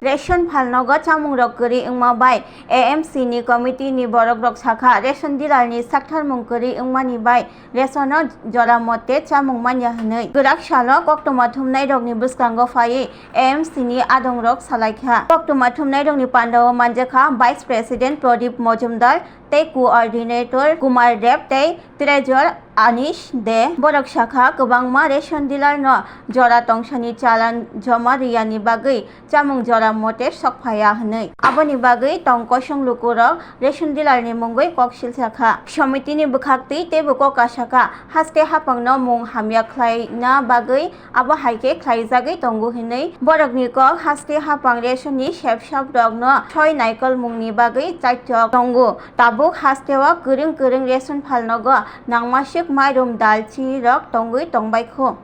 Ration Palnogo Chamung Rokuri Ingmabai AMC ni committee ni Borok Rok Sakha Ration Dillar ni Sakthar Mungkuri Ingmani Bai Rasono Joramote Chamung Manya Hanoi Gurak Shalo Koktomatum Nairok ni Buskango Faye AMC ni Adong Rok Salaikha Koktomatum Nairok ni Pandawa Manjaka Vice President Prodip Mojumdar Tei Coordinator Kumar Deb Tei Treasurer Anish De Borok Sakha Kubangma Ration Dillar no Jora Tongsani Chalan Joma Riyani Bagai Chamung Jora Mote Sokphaya Hanoi Aboni Bagai Tongkosong Lukurog Ration Dillar ni Mungoi Kokshil Sakha Committee ni Bukhakti Te Buko Kasaka Haste Hapangno Mung Hamya Khlai na Bagai Abo Haike Khlai Jagai Tongu Hinoi Borok ni Kok Haste Hapang Ration ni Shep Shop Dog no Choi Naikol Mung ni Bagai Chaitok Tongu Tabuk Hastewa Kuring Kuring Ration Palnogo Nangmasik Mairum Dalchi Rok Tongui Tongbaikho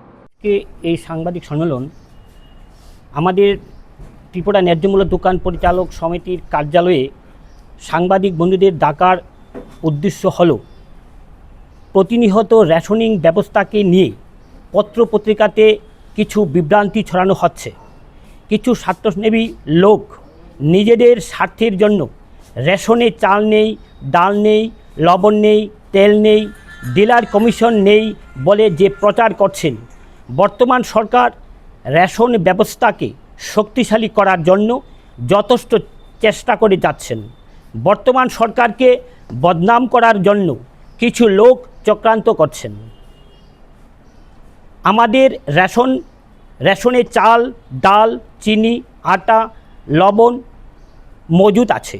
এই সাংবাদিক সম্মেলন আমাদের ত্রিপুরা ন্যায্যমূল্য দোকান পরিচালক সমিতির কার্যালয়ে সাংবাদিক বন্ধুদের ডাকার উদ্দেশ্য হলো প্রতিনিয়ত রেশনিং ব্যবস্থাকে নিয়ে পত্রপত্রিকাতে কিছু বিভ্রান্তি ছড়ানো হচ্ছে। কিছু স্বার্থসেবী লোক নিজেদের স্বার্থের জন্য রেশনে চাল নেই, ডাল নেই, লবণ নেই, তেল নেই, ডিলার কমিশন নেই বলে যে প্রচার করছেন, বর্তমান সরকার রেশন ব্যবস্থাকে শক্তিশালী করার জন্য যথেষ্ট চেষ্টা করে যাচ্ছেন। বর্তমান সরকারকে বদনাম করার জন্য কিছু লোক চক্রান্ত করছেন। আমাদের রেশনে চাল, ডাল, চিনি, আটা, লবণ মজুদ আছে।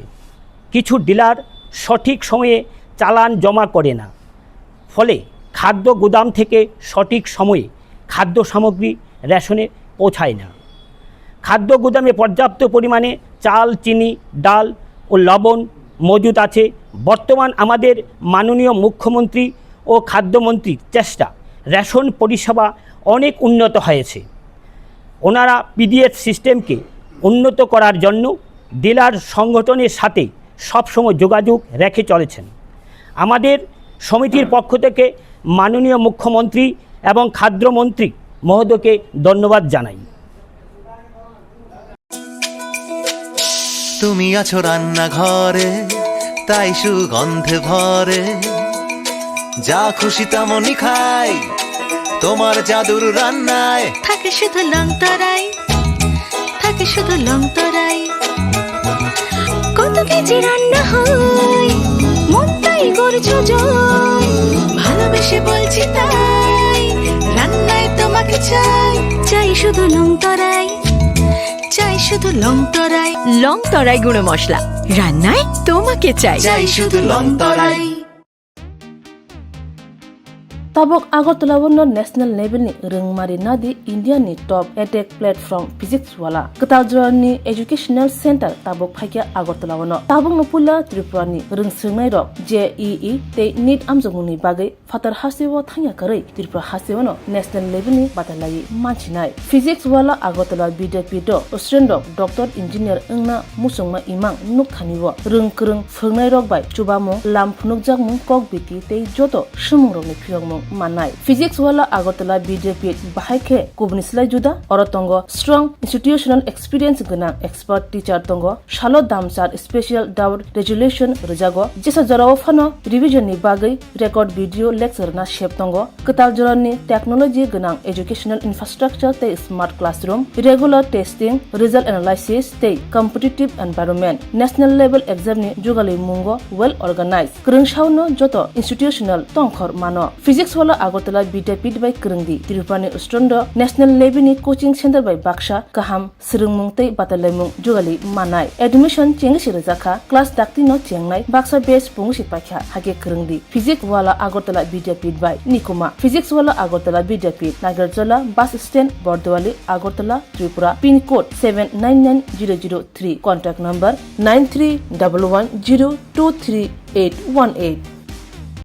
কিছু ডিলার সঠিক সময়ে চালান জমা করে না, ফলে খাদ্য গুদাম থেকে সঠিক সময়ে খাদ্য সামগ্রী রেশনে পৌঁছায় না। খাদ্য গুদামে পর্যাপ্ত পরিমাণে চাল, চিনি, ডাল ও লবণ মজুদ আছে। বর্তমান আমাদের মাননীয় মুখ্যমন্ত্রী ও খাদ্যমন্ত্রীর চেষ্টা রেশন পরিষেবা অনেক উন্নত হয়েছে। ওনারা পিডিএস সিস্টেমকে উন্নত করার জন্য ডিলার সংগঠনের সাথে সবসময় যোগাযোগ রেখে চলেছেন। আমাদের সমিতির পক্ষ থেকে মাননীয় মুখ্যমন্ত্রী এবং খাদ্যমন্ত্রী মহোদয়কে ধন্যবাদ জানাই। তুমি আছো রান্নাঘরে, তাই সুগন্ধে ভরে, যা খুশি তেমনই খাই, তোমার জাদুর রান্নায় থাকে শুধু লং তরাই, থাকে শুধু লং তরাই। কত কেজি রান্না হয়, মনটাই করছো জয়, ভালোবেসে বলছি তাই, রান্নায় তোমাকে চাই, চাই শুধু লং তরাই, চাই শুধু লং তরাই। লং তরাই গুঁড়ো মশলা, রান্নায় তোমাকে চাই, চাই শুধু long Terai. Tabok Agartala wonno national level ni rengmari nadi India ni top edtech platform physics wala Tatal ni educational center tabok phaikia Agartala wonno tabok no pula Tripura ni rengsirnai rok JEE te NEET amjongni bagai fatar hasiwo thangya karai Tripura hasiwo no national level ni batalai manchinai physics wala Agartala BDP do student doctor engineer engna musongma imang nuk thaniwo rengkreng phungnai rok bai chubamo lam phunuk jakmung kok biti te joto shumung rok ni phiyongmung manai physics wala Agartala BJP bahaike kubnislai juda orotongo strong institutional experience gana expert teacher tongo shalo damsar special doubt resolution rejago jesa Jorao phano revision ni bagai record video lecture na shep tongo Tatal ni technology gana educational infrastructure te smart classroom regular testing result analysis te competitive environment national level exam ni jugali mungo well organized krungshauno joto institutional tongkhor mano physics wala Agartala Bidapid by Krungdi Tirupani Ustrondo National Level ni coaching center by Baksha Kaham Srungmung tei Batalemung Jugali Manai admission chengi Zakha class dakti no chengnai Baksa base pungsi pakha hage Krungdi physics wala Agartala Bidapid by Nikuma physics wala Agartala Bidapid Nagarjala bus stand Bordwali Agartala Tripura pin code 799003 contact number 9311023818